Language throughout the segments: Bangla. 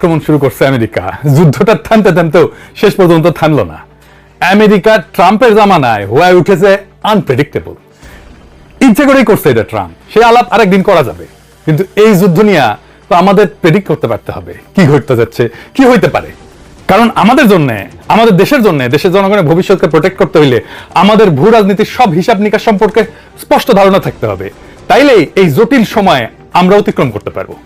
আক্রমণ শুরু করছে আমেরিকা। যুদ্ধটা থামতে থামতেও শেষ পর্যন্ত থামলো না। আমেরিকা ট্রাম্পের জামানায় হয়ে উঠেছে আনপ্রেডিক্টেবল। ইচ্ছে করেই করছে এটা ট্রাম্প। সে আলাপ আরেকদিন করা যাবে, কিন্তু এই যুদ্ধ নিয়ে তো আমাদের প্রেডিক্ট করতে পারতে হবে কি ঘটতে যাচ্ছে, কি হইতে পারে। কারণ আমাদের জন্য, আমাদের দেশের জন্য, দেশের জনগণের ভবিষ্যৎকে প্রোটেক্ট করতে হইলে আমাদের ভূ রাজনীতির সব হিসাব নিকাশ সম্পর্কে স্পষ্ট ধারণা থাকতে হবে। তাইলেই এই জটিল সময়ে আমরা অতিক্রম করতে পারবো।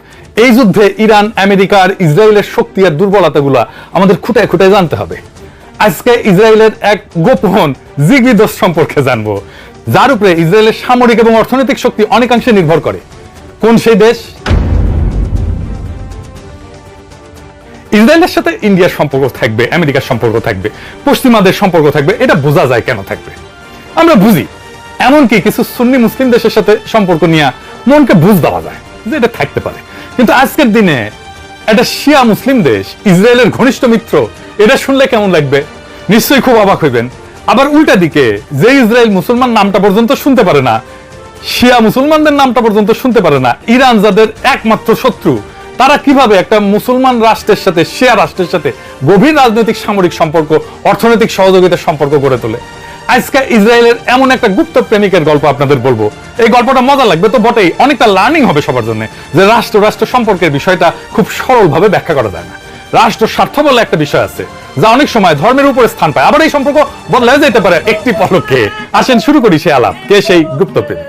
এই যুদ্ধে ইরান, আমেরিকা আর ইসরায়েলের শক্তি আর দুর্বলতাগুলো আমাদের খুঁটায় খুঁটায় জানতে হবে। আজকে ইসরায়েলের এক গোপন জিগবি দোষ সম্পর্কে জানবো, যার উপরে ইসরায়েলের সামরিক এবং অর্থনৈতিক শক্তি অনেকাংশে নির্ভর করে। কোন সেই দেশ? ইসরায়েলের সাথে ইন্ডিয়ার সম্পর্ক থাকবে, আমেরিকার সম্পর্ক থাকবে, পশ্চিমাদের সম্পর্ক থাকবে। এটা বোঝা যায় কেন থাকবে, আমরা বুঝি। এমনকি কিছু সুন্নি মুসলিম দেশের সাথে সম্পর্ক নিয়ে মনকে বুঝ দেওয়া যায় যে এটা থাকতে পারে। কিন্তু আজকের দিনে একটা শিয়া মুসলিম দেশ ইসরায়েলের ঘনিষ্ঠ মিত্র, এটা শুনলে কেমন লাগবে? নিশ্চয়ই খুব অবাক হইবেন। আবার উল্টা দিকে যে ইসরায়েল মুসলমান নামটা পর্যন্ত শুনতে পারে না, শিয়া মুসলমানদের নামটা পর্যন্ত শুনতে পারে না, ইরান যাদের একমাত্র শত্রু, তারা কিভাবে একটা মুসলমান রাষ্ট্রের সাথে, শিয়া রাষ্ট্রের সাথে গভীর রাজনৈতিক সামরিক সম্পর্ক, অর্থনৈতিক সহযোগিতার সম্পর্ক গড়ে তোলে। আজকে ইসরায়েলের এমন একটা গুপ্ত প্রেমিকের গল্প আপনাদের বলবো। এই গল্পটা মজা লাগবে তো বটেই, অনেকটা লার্নিং হবে সবার জন্য, যে রাষ্ট্র রাষ্ট্র সম্পর্কের বিষয়টা খুব সরলভাবে ব্যাখ্যা করা যায় না। রাষ্ট্র স্বার্থ বলে একটা বিষয় আছে, যা অনেক সময় ধর্মের উপরে স্থান পায়। আবার এই সম্পর্ক বদলে যেতে পারে একটি পলকে। আসেন শুরু করি সে আলাপ। কে সেই গুপ্ত প্রেমিক?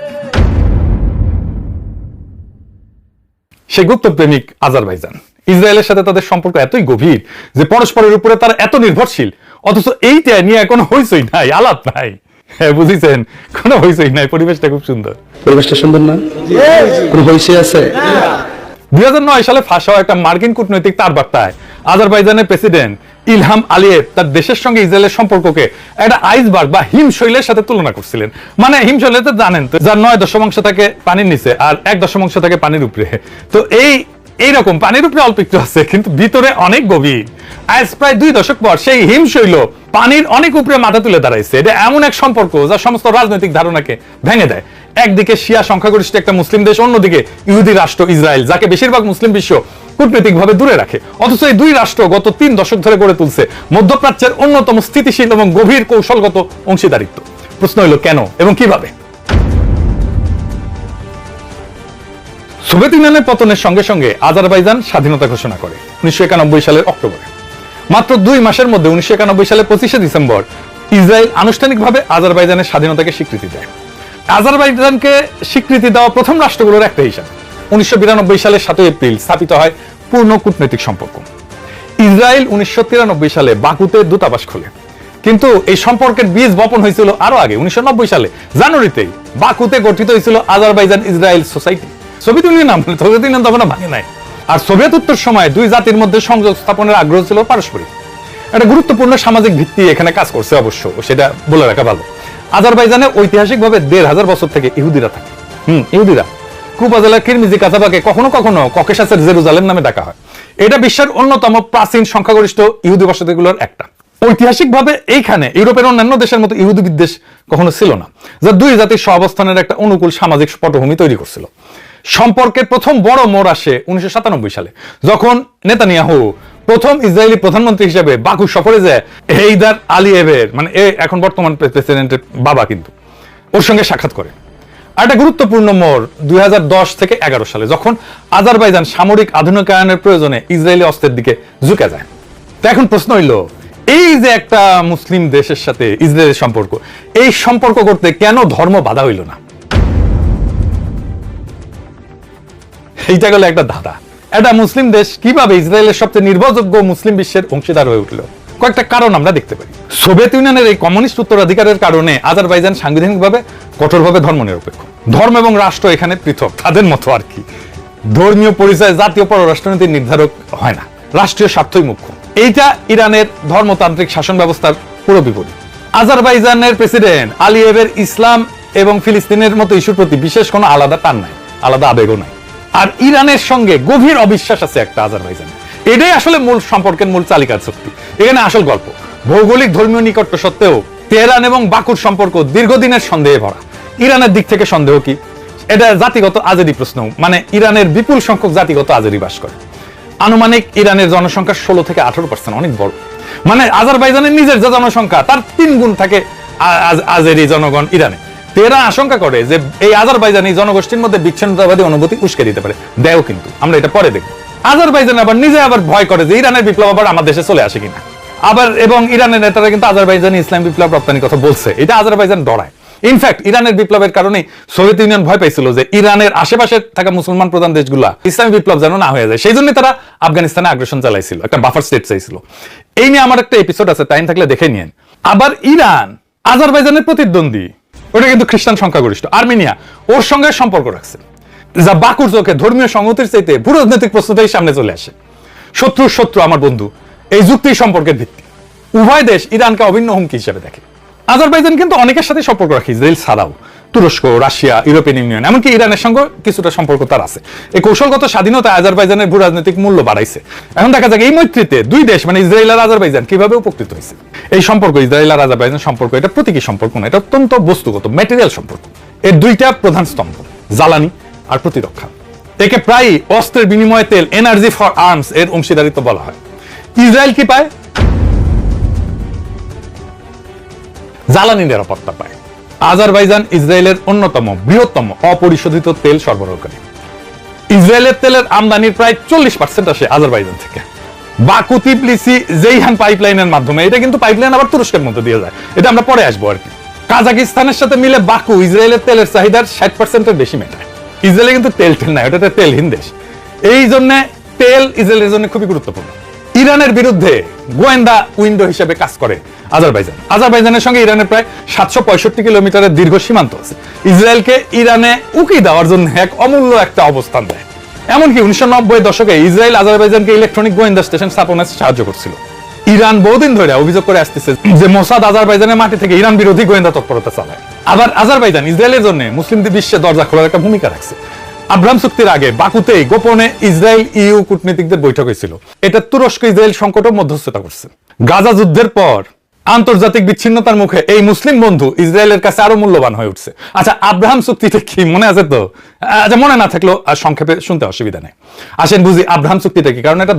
সেই গুপ্ত প্রেমিক আজারবাইজান। ইসরায়েলের সাথে তাদের সম্পর্ক এতই গভীর যে পরস্পরের উপরে তারা এত নির্ভরশীল, অথচ এইটা নিয়ে কোনো হইচই নাই, আলাপ নাই। হ্যাঁ, বুঝেছেন, কোনো হইচই নাই। পরিবেশটা খুব সুন্দর। পরিবেশটা সুন্দর না? কোনো হইচই আছে? 2009 সালে ফাঁস হওয়া একটা মার্কিন কূটনৈতিক তার বার্তায় আজারবাইজানের প্রেসিডেন্ট ইলহাম আলিয়েভ তার দেশের সঙ্গে ইসরায়েলের সম্পর্ককে একটা আইসবার্গ বা হিমশৈলের সাথে তুলনা করছিলেন। মানে হিমশৈল তো জানেন তো, যার 9 থাকে পানির নিচে আর 1 থাকে পানির উপরে। তো এইরকম পানির উপরে অল্প একটু আছে, কিন্তু ভিতরে অনেক গভীর। আজ প্রায় 2 দশক পর সেই হিমশৈল পানির অনেক উপরে মাথা তুলে দাঁড়াইছে। এটা এমন এক সম্পর্ক যা সমস্ত রাজনৈতিক ধারণাকে ভেঙে দেয়। একদিকে শিয়া সংখ্যাগরিষ্ঠ একটা মুসলিম দেশ, অন্যদিকে ইহুদি রাষ্ট্র ইসরায়েল, যাকে বেশিরভাগ মুসলিম বিশ্ব কূটনৈতিকভাবে দূরে রাখে। অথচ এই দুই রাষ্ট্র গত 3 দশক ধরে গড়ে তুলছে মধ্যপ্রাচ্যের অন্যতম স্থিতিশীল এবং গভীর কৌশলগত অংশীদারিত্ব। প্রশ্ন হলো কেন এবং কিভাবে? সোভিয়েত ইউনিয়নের পতনের সঙ্গে সঙ্গে আজারবাইজান স্বাধীনতা ঘোষণা করে 1991 সালের অক্টোবরে। মাত্র 2 মাসের মধ্যে 1991 সালের 25শে ডিসেম্বর ইসরায়েল আনুষ্ঠানিকভাবে আজারবাইজানের স্বাধীনতাকে স্বীকৃতি দেয়। আজারবাইজানকে স্বীকৃতি দেওয়া প্রথম রাষ্ট্রগুলোর একটা হিসাবে 1992 সালের 7 এপ্রিল স্থাপিত হয় পূর্ণ কূটনৈতিক সম্পর্ক। ইসরায়েল 1993 সালে বাকুতে দূতাবাস খোলে, কিন্তু এই সম্পর্কের বীজ বপন হয়েছিল আরো আগে। 1990 সালে জানুয়ারিতেই বাকুতে গঠিত হয়েছিল Azerbaijan Israel society. Soviet union নামে, সোভিয়েত ইউনিয়ন তখন ভাঙে নাই। আর সোভিয়েত উত্তর সময় দুই জাতির মধ্যে সংযোগ স্থাপনের আগ্রহ ছিল পারস্পরিক। একটা গুরুত্বপূর্ণ সামাজিক ভিত্তি এখানে কাজ করছে, অবশ্য সেটা বলে রাখা ভালো। আজারবাইজানে ঐতিহাসিকভাবে 1500 বছর থেকে ইহুদিরা থাকে। ইহুদিরা কুবা জেলার কিরমিজি কাসাবাকে কখনো কখনো ককেশাসের জেরুজালেম নামে ডাকা হয়। এটা বিশ্বের অন্যতম প্রাচীন সংখ্যাগরিষ্ঠ ইহুদি বসতিগুলোর একটা। ঐতিহাসিকভাবে এইখানে ইউরোপের অন্যান্য দেশের মতো ইহুদি বিদ্বেষ কখনো ছিল না, যা দুই জাতির সহাবস্থানের একটা অনুকূল সামাজিক পটভূমি তৈরি করছিল। সম্পর্কের প্রথম বড় মোড় আসে 1997 সালে, যখন নেতানিয়াহু প্রথম ইসরায়েলি প্রধানমন্ত্রী হিসেবে বাকু সফরে যায় হেইদার আলিয়েভের, মানে এখন বর্তমান প্রেসিডেন্টের বাবা, কিন্তু ওর সঙ্গে সাক্ষাৎ করে। আর একটা গুরুত্বপূর্ণ মোড় 2010 থেকে 11 সালে, যখন আজারবাইজান সামরিক আধুনিকায়নের প্রয়োজনে ইসরায়েলি অস্ত্রের দিকে ঝুঁকে যায়। তো এখন প্রশ্ন হইল, এই যে একটা মুসলিম দেশের সাথে ইসরায়েলের সম্পর্ক, এই সম্পর্ক করতে কেন ধর্ম বাধা হইল না? এইটা গেল একটা ধাঁধা। একটা মুসলিম দেশ কিভাবে ইসরায়েলের সবচেয়ে নির্ভরযোগ্য মুসলিম বিশ্বের অংশীদার হয়ে উঠল? কয়েকটা কারণ আমরা দেখতে পারি। সোভিয়েত ইউনিয়নের এই কমিউনিস্ট উত্তরাধিকারের কারণে আজারবাইজান সাংবিধানিকভাবে কঠোরভাবে ধর্মনিরপেক্ষ। ধর্ম এবং রাষ্ট্র এখানে পৃথক, তাদের মতো আর কি। ধর্মীয় পরিচয় জাতীয় পররাষ্ট্রনীতির নির্ধারক হয় না, রাষ্ট্রীয় স্বার্থই মুখ্য। এইটা ইরানের ধর্মতান্ত্রিক শাসন ব্যবস্থার পুরো বিপরীত। আজারবাইজানের প্রেসিডেন্ট আলিয়েভের ইসলাম এবং ফিলিস্তিনের মতো ইস্যুর প্রতি বিশেষ কোনো আলাদা টান নাই, আলাদা আবেগও নাই। আর ইরানের সঙ্গে গভীর অবিশ্বাস আছে একটা আজারবাইজান। এটাই আসলে মূল সম্পর্কের মূল চালিকার শক্তি। এখানে আসল গল্প। ভৌগোলিক ধর্মীয় নিকট্য সত্ত্বেও তেহরান এবং বাকুর সম্পর্ক দীর্ঘদিনের সন্দেহে ভরা। ইরানের দিক থেকে সন্দেহ কি? এটা জাতিগত আজেরি প্রশ্ন, মানে ইরানের বিপুল সংখ্যক জাতিগত আজেরি বাস করে। আনুমানিক ইরানের জনসংখ্যা 16 থেকে 18%, অনেক বড়। মানে আজারবাইজানের নিজের যে জনসংখ্যা তার 3 গুণ থাকে আজেরি জনগণ ইরানে। এরা আশঙ্কা করে যে এই আজারবাইজানি জনগোষ্ঠীর মধ্যে বিচ্ছিন্নতাবাদী অনুভূতি উস্কে দিতে পারে, দেও কিন্তু আমরা এটা পরে দেখব। আজারবাইজান আবার নিজে আবার ভয় করে যে ইরানের বিপ্লব আবার আমার দেশে চলে আসে কিনা। আবার এবং ইরানের নেতারা কিন্তু আজারবাইজানি ইসলাম বিপ্লব রপ্তানির কথা বলছে, এটা আজারবাইজান ডরায়। ইনফ্যাক্ট ইরানের বিপ্লবের কারণে সোভিয়েত ইউনিয়ন ভয় পাইছিল যে ইরানের আশেপাশে থাকা মুসলমান প্রধান দেশগুলা ইসলামী বিপ্লব যেন না হয়ে যায়, সেই জন্য তারা আফগানিস্তানে আগ্রাসন চালাইছিল, একটা বাফার স্টেট চাইছিল। এই নিয়ে আমার একটা এপিসোড আছে, টাইম থাকলে দেখে নিয়েন। আবার ইরান আজারবাইজানের প্রতিদ্বন্দ্বী, ওটা কিন্তু খ্রিস্টান সংখ্যাগরিষ্ঠ আর্মেনিয়া, ওর সঙ্গে সম্পর্ক রাখছে, যা বাকুর চোখে ধর্মীয় সংহতির চাইতে ভূরাজনৈতিক প্রস্তুতির সামনে চলে আসে। শত্রুর শত্রু আমার বন্ধু, এই যুক্তি সম্পর্কের ভিত্তি। উভয় দেশ ইরানকে অভিন্ন হুমকি হিসেবে দেখে। আজারবাইজান কিন্তু অনেকের সাথে সম্পর্ক রাখে, ইসরায়েল ছাড়াও তুরস্ক, রাশিয়া, ইউরোপিয়ান ইউনিয়ন, এমনকি ইরানের সঙ্গে কিছুটা সম্পর্ক তার আছে। এই কৌশলগত স্বাধীনতা আজারবাইজানের ভূরাজনৈতিক মূল্য বাড়াইছে। এখন দেখা যাক এই মৈত্রীতে দুই দেশ মানে ইসরায়েল আর আজারবাইজান কিভাবে উপকৃত হয়েছে। এই সম্পর্ক, ইসরায়েল আর আজারবাইজান সম্পর্ক, এটা প্রতীকী সম্পর্ক না, এটা অত্যন্ত বস্তুগত ম্যাটেরিয়াল সম্পর্ক। এর দুইটা প্রধান স্তম্ভ, জ্বালানি আর প্রতিরক্ষা। একে প্রায় অস্ত্রের বিনিময়ে তেল, এনার্জি ফর আর্মস এর অংশীদারিত্ব বলা হয়। ইসরায়েল কি পায়? জ্বালানি নিরাপত্তা পায়। আজারবাইজান ইসরায়েলের অন্যতম বৃহত্তম অপরিশোধিত তেল সরবরাহকারী। ইসরায়েলের তেলের আমদানির প্রায় 40% আসে আজারবাইজান থেকে। বাকু তিবলিসি জেইহান পাইপলাইনের মাধ্যমে, এটা কিন্তু পাইপলাইন আবার তুরস্কের মধ্যে দিয়ে যায়, এটা আমরা পরে আসবো আর কি। কাজাকিস্তানের সাথে মিলে বাকু ইসরায়েলের তেলের চাহিদার 60% বেশি মেটায়। ইসরায়েলে কিন্তু তেল না, এটা তেলহীন দেশ। এই জন্য তেল ইসরায়েলের জন্য খুবই গুরুত্বপূর্ণ। ইরানের বিরুদ্ধে গোয়েন্দা উইন্ডো হিসেবে কাজ করে আজারবাইজান। আজারবাইজানের সঙ্গে ইরানের প্রায় 765 কিলোমিটারের দীর্ঘ সীমান্ত আছে। ইসরায়েলকে ইরানে উকি দেওয়ার জন্য এক অমূল্য একটা অবস্থান দেয়। এমনকি 1990 দশকে ইসরায়েল আজারবাইজানকে ইলেকট্রনিক গোয়েন্দা স্টেশন স্থাপনে সাহায্য করছিল। ইরান বহুদিন ধরে অভিযোগ করে আসতেছে যে মোসাদ আজারবাইজানের মাটি থেকে ইরান বিরোধী গোয়েন্দা তৎপরতা চালায়। আবার আজারবাইজান ইসরায়েলের জন্য মুসলিম বিশ্বে দরজা খোলার একটা ভূমিকা রাখছে। আব্রাহাম চুক্তির আগে বাকুতেই গোপনে ইসরায়েল ইউ কূটনীতিকদের বৈঠক হয়েছিল। এটা তুরস্ক ইসরায়েল সংকটও মধ্যস্থতা করছে। গাজা যুদ্ধের পর আন্তর্জাতিক বিচ্ছিন্নতার মুখে এই মুসলিম বন্ধু ইসরায়েলের কাছে আরো মূল্যবান হয়ে উঠছে। আচ্ছা, আব্রাহাম চুক্তিটা কি মনে আছে তো? আচ্ছা, মনে না থাকলেও সংক্ষেপে শুনতে অসুবিধা নেই। আসেন বুঝি আব্রাহাম চুক্তিটা কি, কারণ এটা